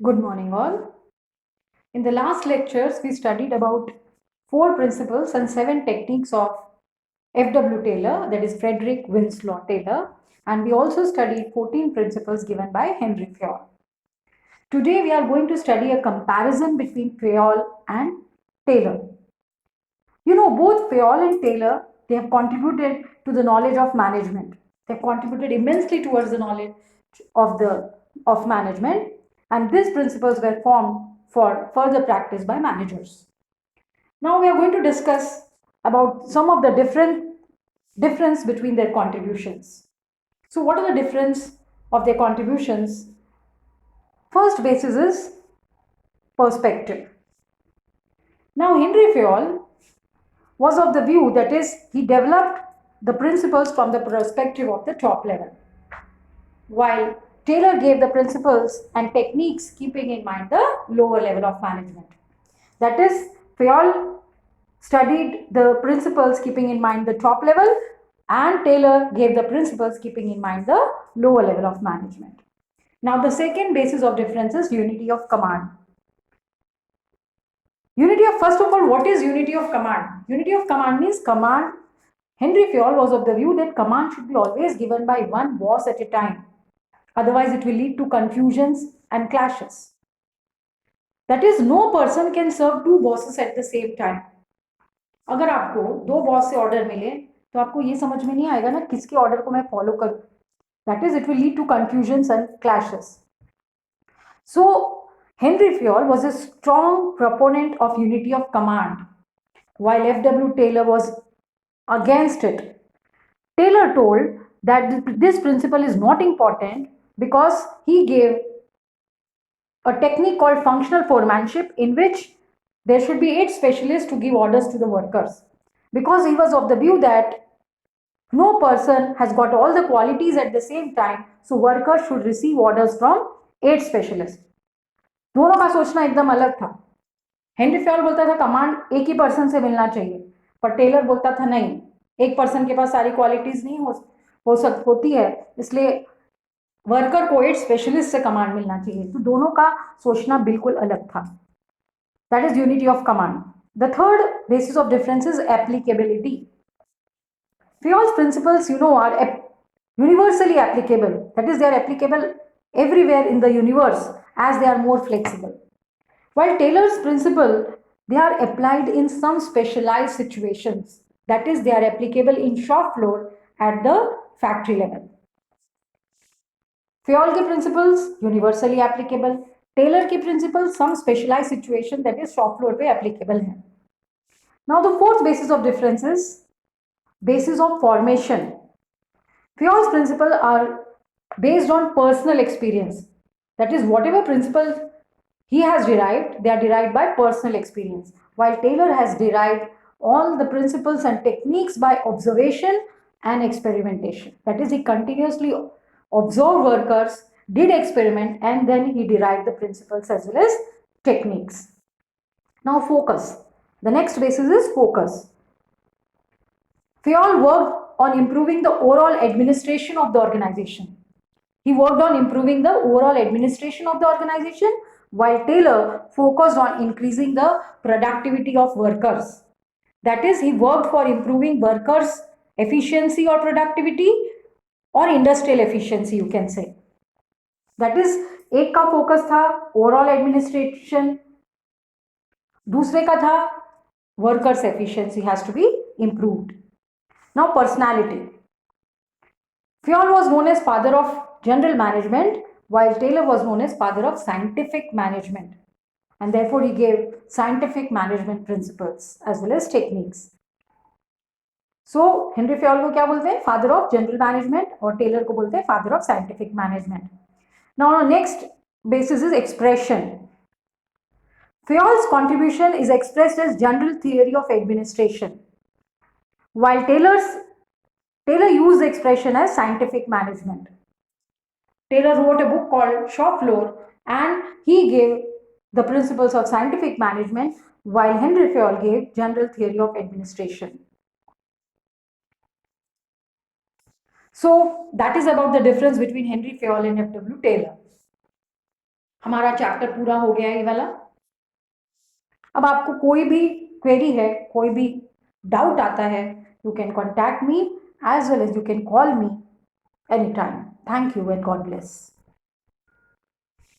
Good morning, all. In the last lectures, we studied about 4 principles and 7 techniques of F.W. Taylor, that is Frederick Winslow Taylor, and we also studied 14 principles given by Henry Fayol. Today, we are going to study a comparison between Fayol and Taylor. You know, both Fayol and Taylor, they have contributed to the knowledge of management. They have contributed immensely towards the knowledge of management, and these principles were formed for further practice by managers. Now we are going to discuss about some of the difference between their contributions. So what are the difference of their contributions? First basis is perspective. Now Henry Fayol was of the view that is he developed the principles from the perspective of the top level, while Taylor gave the principles and techniques keeping in mind the lower level of management. That is, Fayol studied the principles keeping in mind the top level, and Taylor gave the principles keeping in mind the lower level of management. Now, the second basis of difference is unity of command. First of all, what is unity of command? Unity of command means command. Henry Fayol was of the view that command should be always given by one boss at a time. Otherwise, it will lead to confusions and clashes. That is, no person can serve two bosses at the same time. अगर आपको दो boss से order मिले तो आपको ये समझ में नहीं आएगा ना किसके ऑर्डर को मैं फॉलो करूं. That is it will lead to confusions and clashes. So Henry Fayol was a strong proponent of unity of command, while F.W. Taylor was against it. Taylor told that this principle is not important because he gave a technique called functional foremanship, in which there should be 8 specialists to give orders to the workers, because he was of the view that no person has got all the qualities at the same time, so workers should receive orders from 8 specialists. दोनों का सोचना एकदम अलग था. Henry Fayol बोलता था command एक ही person से मिलना चाहिए, पर टेलर बोलता था नहीं, एक पर्सन के पास सारी क्वालिटीज नहीं होती है, इसलिए वर्कर को 8 स्पेशलिस्ट से कमांड मिलना चाहिए. तो दोनों का सोचना बिल्कुल अलग था. That is unity of command. The third basis of difference is applicability. Fayol's principles, are universally applicable. That is, they are applicable everywhere in the universe as they are more flexible. While Taylor's principle, they are applied in some specialized situations. That is, they are applicable in shop floor at the factory level. Fayol के principles universally applicable. Taylor के principles some specialized situation, that is shop floor पे applicable है. Now the fourth basis of difference is basis of formation. Fayol's principles are based on personal experience. That is, whatever principle he has derived, they are derived by personal experience, while Taylor has derived all the principles and techniques by observation and experimentation. That is, he continuously observed workers, did experiment, and then he derived the principles as well as techniques. Now, focus. The next basis is focus. Fayol worked on improving the overall administration of the organization. He worked on improving the overall administration of the organization, while Taylor focused on increasing the productivity of workers. That is, he worked for improving workers' efficiency or productivity or industrial efficiency, you can say. That is, एक का focus था overall administration, दूसरे का था workers efficiency has to be improved. Now, personality. Fayol was known as father of general management, while Taylor was known as father of scientific management, and therefore he gave scientific management principles as well as techniques. So, Henry Fayol को क्या बोलते हैं? Father of general management, और Taylor को बोलते हैं father of scientific management. Now, our next basis is expression. Fayol's contribution is expressed as general theory of administration, while Taylor used the expression as scientific management. Taylor wrote a book called Shop Floor, and he gave the principles of scientific management, while Henry Fayol gave general theory of administration. So that is about the difference between Henry Fayol and F.W. Taylor. हमारा chapter पूरा हो गया ये वाला। अब आपको कोई भी क्वेरी है, कोई भी डाउट आता है, you can contact me as well as you can call me anytime. Thank you and God bless.